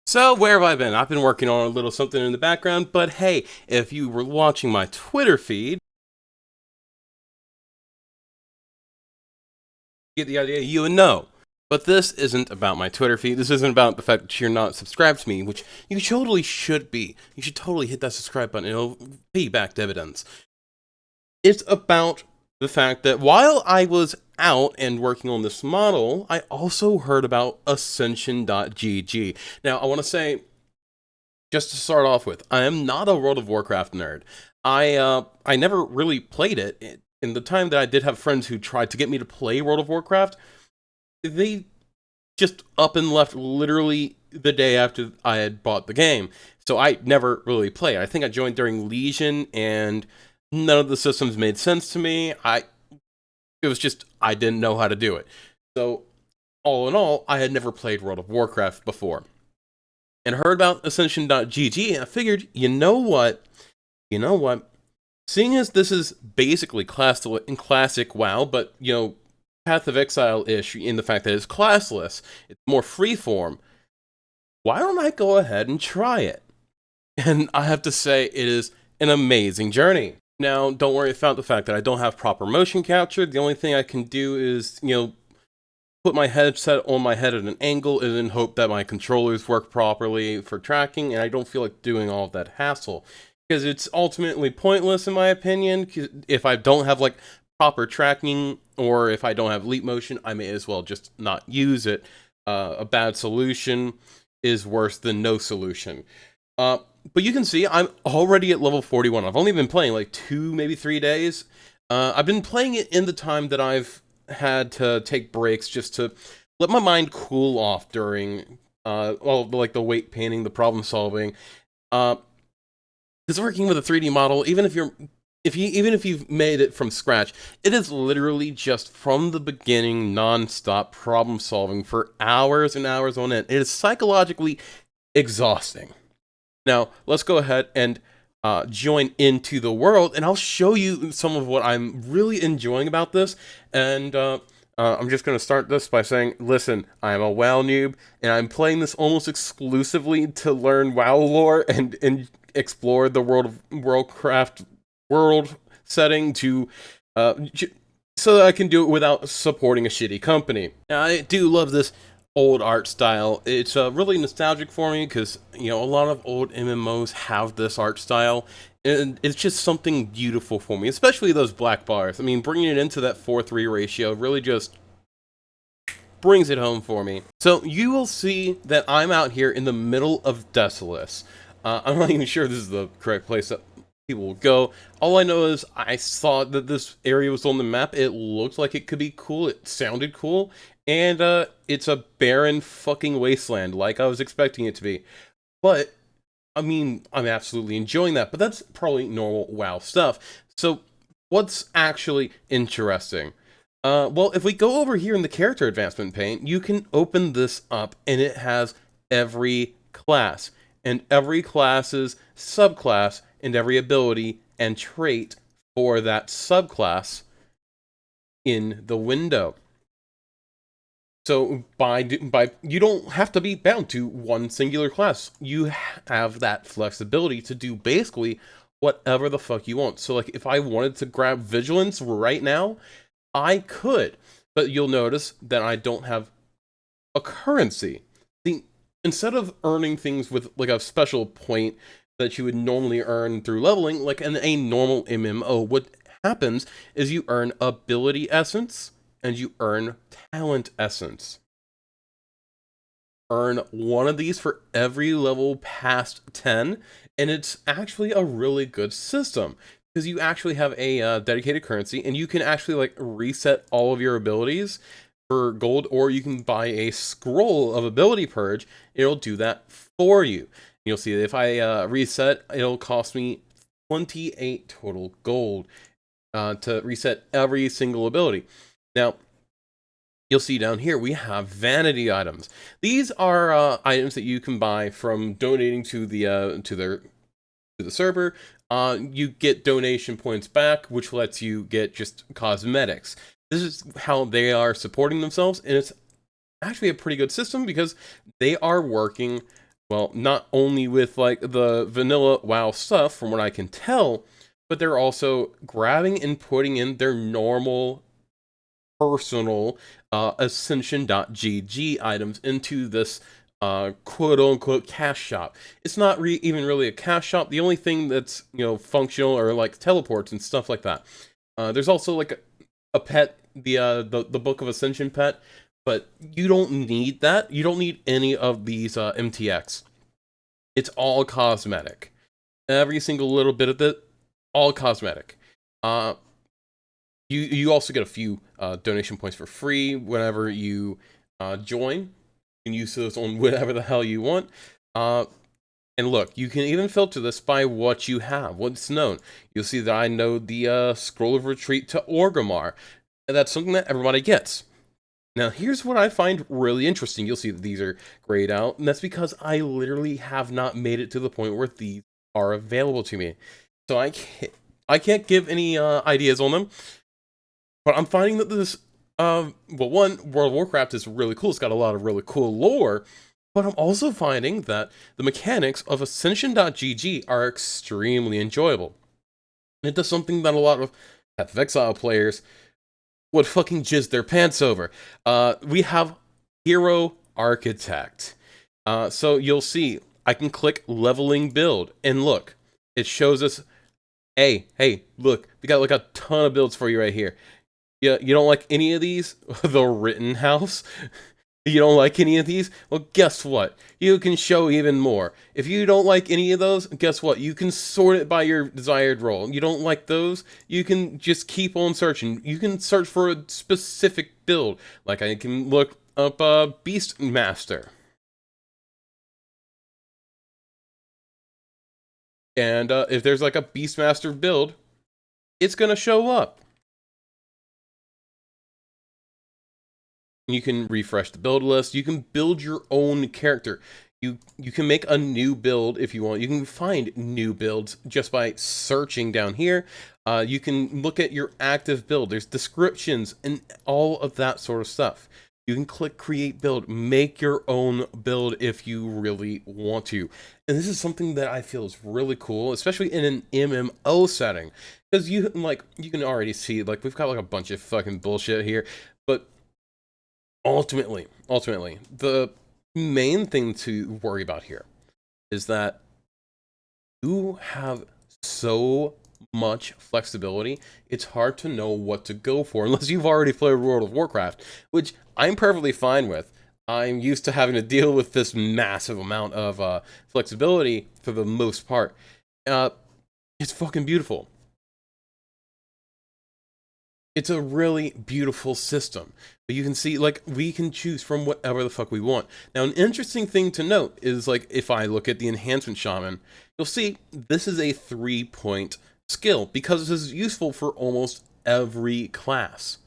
So, where have I been? I've been working on a little something in the background, but hey, if you were watching my Twitter feed, you get the idea, you would know. But this isn't about my Twitter feed. This isn't about the fact that you're not subscribed to me, which you totally should be. You should totally hit that subscribe button. It'll pay you back dividends. It's about the fact that while I was out and working on this model, I also heard about Ascension.gg. Now, I want to say, just to start off with, I am not a World of Warcraft nerd. I never really played it. In the time that I did have friends who tried to get me to play World of Warcraft, they just up and left literally the day after I had bought the game. So I never really played. I think I joined during Legion, and none of the systems made sense to me. It was just I didn't know how to do it. So all in all, I had never played World of Warcraft before, and heard about Ascension.gg, and I figured, you know what? Seeing as this is basically classic WoW, but, Path of Exile-ish in the fact that it's classless, it's more freeform, why don't I go ahead and try it? And I have to say, it is an amazing journey. Now, don't worry about the fact that I don't have proper motion capture. The only thing I can do is, put my headset on my head at an angle and then hope that my controllers work properly for tracking, and I don't feel like doing all of that hassle. Because it's ultimately pointless in my opinion. If I don't have like proper tracking, or if I don't have leap motion, I may as well just not use it. A bad solution is worse than no solution. But you can see I'm already at level 41. I've only been playing like 2, maybe 3 days. I've been playing it in the time that I've had to take breaks just to let my mind cool off during, like the weight painting, the problem solving. Because working with a 3D model, even if you've made it from scratch, it is literally just from the beginning, non-stop problem solving for hours and hours on end. It is psychologically exhausting. Now, let's go ahead and join into the world, and I'll show you some of what I'm really enjoying about this. And I'm just going to start this by saying, listen, I'm a WoW noob, and I'm playing this almost exclusively to learn WoW lore and explore the world setting so that I can do it without supporting a shitty company. Now, I do love this old art style. It's really nostalgic for me because, a lot of old MMOs have this art style, and it's just something beautiful for me, especially those black bars. I mean, bringing it into that 4:3 ratio really just brings it home for me. So you will see that I'm out here in the middle of Desolace. I'm not even sure this is the correct place that people will go. All I know is I saw that this area was on the map. It looked like it could be cool. It sounded cool. And it's a barren fucking wasteland like I was expecting it to be. But, I mean, I'm absolutely enjoying that. But that's probably normal WoW stuff. So, what's actually interesting? Well, if we go over here in the character advancement pane, you can open this up, and it has every class. And every class's subclass, and every ability and trait for that subclass in the window. So by you don't have to be bound to one singular class. You have that flexibility to do basically whatever the fuck you want. So like if I wanted to grab Vigilance right now, I could. But you'll notice that I don't have a currency. See, instead of earning things with like a special point that you would normally earn through leveling, like in a normal MMO, what happens is you earn ability essence and you earn talent essence. Earn one of these for every level past 10, and it's actually a really good system because you actually have a dedicated currency, and you can actually like reset all of your abilities for gold, or you can buy a scroll of ability purge. It'll do that for you. You'll see that if I reset, it'll cost me 28 total gold to reset every single ability. Now, you'll see down here we have vanity items. These are items that you can buy from donating to the server. You get donation points back, which lets you get just cosmetics. This is how they are supporting themselves, and it's actually a pretty good system because they are working Well, not only with like the vanilla WoW stuff, from what I can tell, but they're also grabbing and putting in their normal personal Ascension.gg items into this quote unquote cash shop. It's not even really a cash shop. The only thing that's, functional are like teleports and stuff like that. There's also like a pet, the Book of Ascension pet, but you don't need that. You don't need any of these MTX. It's all cosmetic. Every single little bit of it, all cosmetic. Uh, you also get a few donation points for free whenever you join. You can use those on whatever the hell you want. And look, you can even filter this by what you have, what's known. You'll see that I know the Scroll of Retreat to Orgrimmar. And that's something that everybody gets. Now, here's what I find really interesting. You'll see that these are grayed out, and that's because I literally have not made it to the point where these are available to me. So I can't give any ideas on them. But I'm finding that this, well, one, World of Warcraft is really cool. It's got a lot of really cool lore. But I'm also finding that the mechanics of Ascension.gg are extremely enjoyable. And it does something that a lot of Path of Exile players would fucking jizz their pants over. We have Hero Architect. So you'll see, I can click leveling build, and look, it shows us, hey, look, we got like a ton of builds for you right here. Yeah, you don't like any of these? The Rittenhouse? You don't like any of these? Well, guess what? You can show even more. If you don't like any of those, guess what? You can sort it by your desired role. You don't like those? You can just keep on searching. You can search for a specific build. Like I can look up Beastmaster. And if there's like a Beastmaster build, it's going to show up. You can refresh the build list. You can build your own character. You can make a new build if you want. You can find new builds just by searching down here. You can look at your active build. There's descriptions and all of that sort of stuff. You can click create build, make your own build if you really want to. And this is something that I feel is really cool, especially in an MMO setting. Because you can already see, like, we've got like a bunch of fucking bullshit here. But ultimately, the main thing to worry about here is that you have so much flexibility, it's hard to know what to go for unless you've already played World of Warcraft, which I'm perfectly fine with. I'm used to having to deal with this massive amount of flexibility for the most part. It's fucking beautiful. It's a really beautiful system. But you can see, like, we can choose from whatever the fuck we want. Now, an interesting thing to note is, like, if I look at the Enhancement Shaman, you'll see this is a 3-point skill because this is useful for almost every class.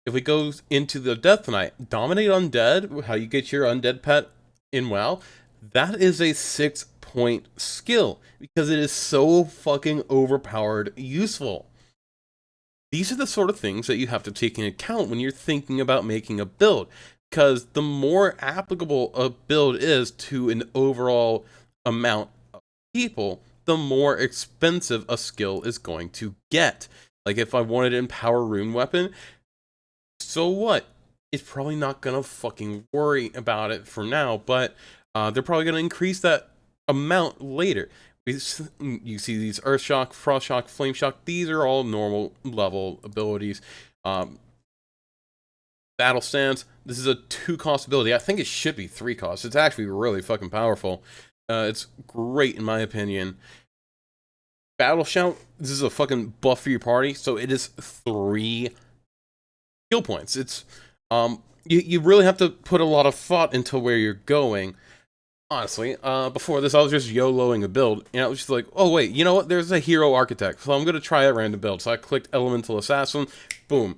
If we go into the Death Knight, Dominate Undead, how you get your undead pet in WoW, that is a 6-point skill because it is so fucking overpowered useful. These are the sort of things that you have to take into account when you're thinking about making a build, because the more applicable a build is to an overall amount of people, the more expensive a skill is going to get. Like if I wanted an Empower Rune weapon, so what? It's probably not gonna fucking worry about it for now, but they're probably gonna increase that amount later. You see these Earth Shock, Frost Shock, Flame Shock, these are all normal level abilities. Battle Stance, this is a 2-cost ability. I think it should be 3 costs. It's actually really fucking powerful. It's great in my opinion. Battle Shout, this is a fucking buff for your party, so it is 3 skill points. It's, you really have to put a lot of thought into where you're going. Honestly, before this, I was just YOLOing a build, and I was just like, oh wait, you know what, there's a Hero Architect, so I'm going to try a random build. So I clicked Elemental Assassin, boom,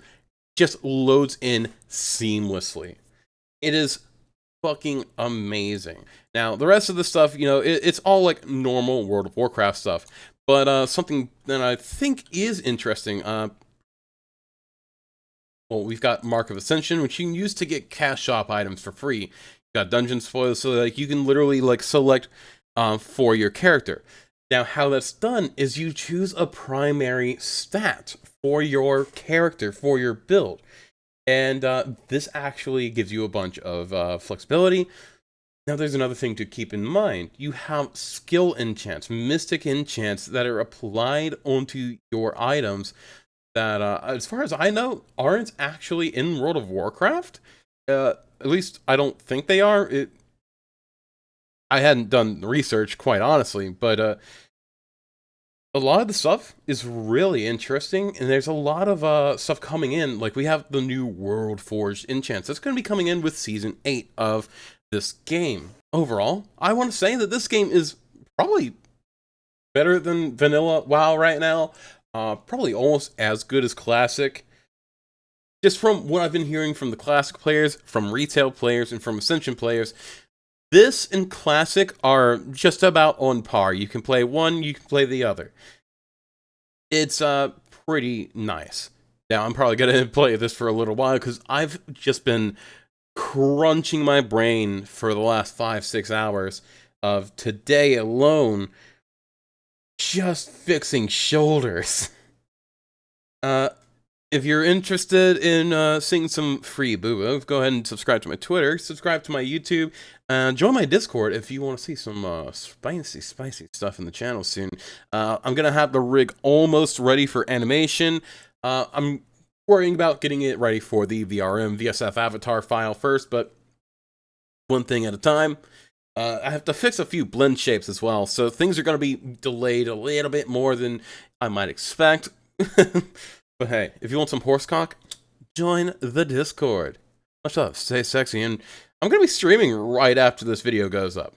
just loads in seamlessly. It is fucking amazing. Now, the rest of the stuff, it's all like normal World of Warcraft stuff, but something that I think is interesting, well, we've got Mark of Ascension, which you can use to get cash shop items for free. got dungeon spoilers, so like you can literally like select for your character. Now, how that's done is you choose a primary stat for your character, for your build. And this actually gives you a bunch of flexibility. Now, there's another thing to keep in mind. You have skill enchants, mystic enchants that are applied onto your items that, as far as I know, aren't actually in World of Warcraft. At least I don't think they are. I hadn't done research, quite honestly, but a lot of the stuff is really interesting, and there's a lot of stuff coming in. Like, we have the new World Forged enchants. That's going to be coming in with Season 8 of this game. Overall, I want to say that this game is probably better than vanilla WoW right now. Probably almost as good as Classic. Just from what I've been hearing from the Classic players, from retail players, and from Ascension players, this and Classic are just about on par. You can play one, you can play the other. It's pretty nice. Now, I'm probably going to play this for a little while because I've just been crunching my brain for the last 5-6 hours of today alone just fixing shoulders. If you're interested in seeing some free boo-boo, go ahead and subscribe to my Twitter, subscribe to my YouTube, and join my Discord if you want to see some spicy stuff in the channel soon. I'm going to have the rig almost ready for animation. I'm worrying about getting it ready for the VRM VSF avatar file first, but one thing at a time. I have to fix a few blend shapes as well, so things are going to be delayed a little bit more than I might expect. But hey, if you want some horsecock, join the Discord. Much love, stay sexy, and I'm going to be streaming right after this video goes up.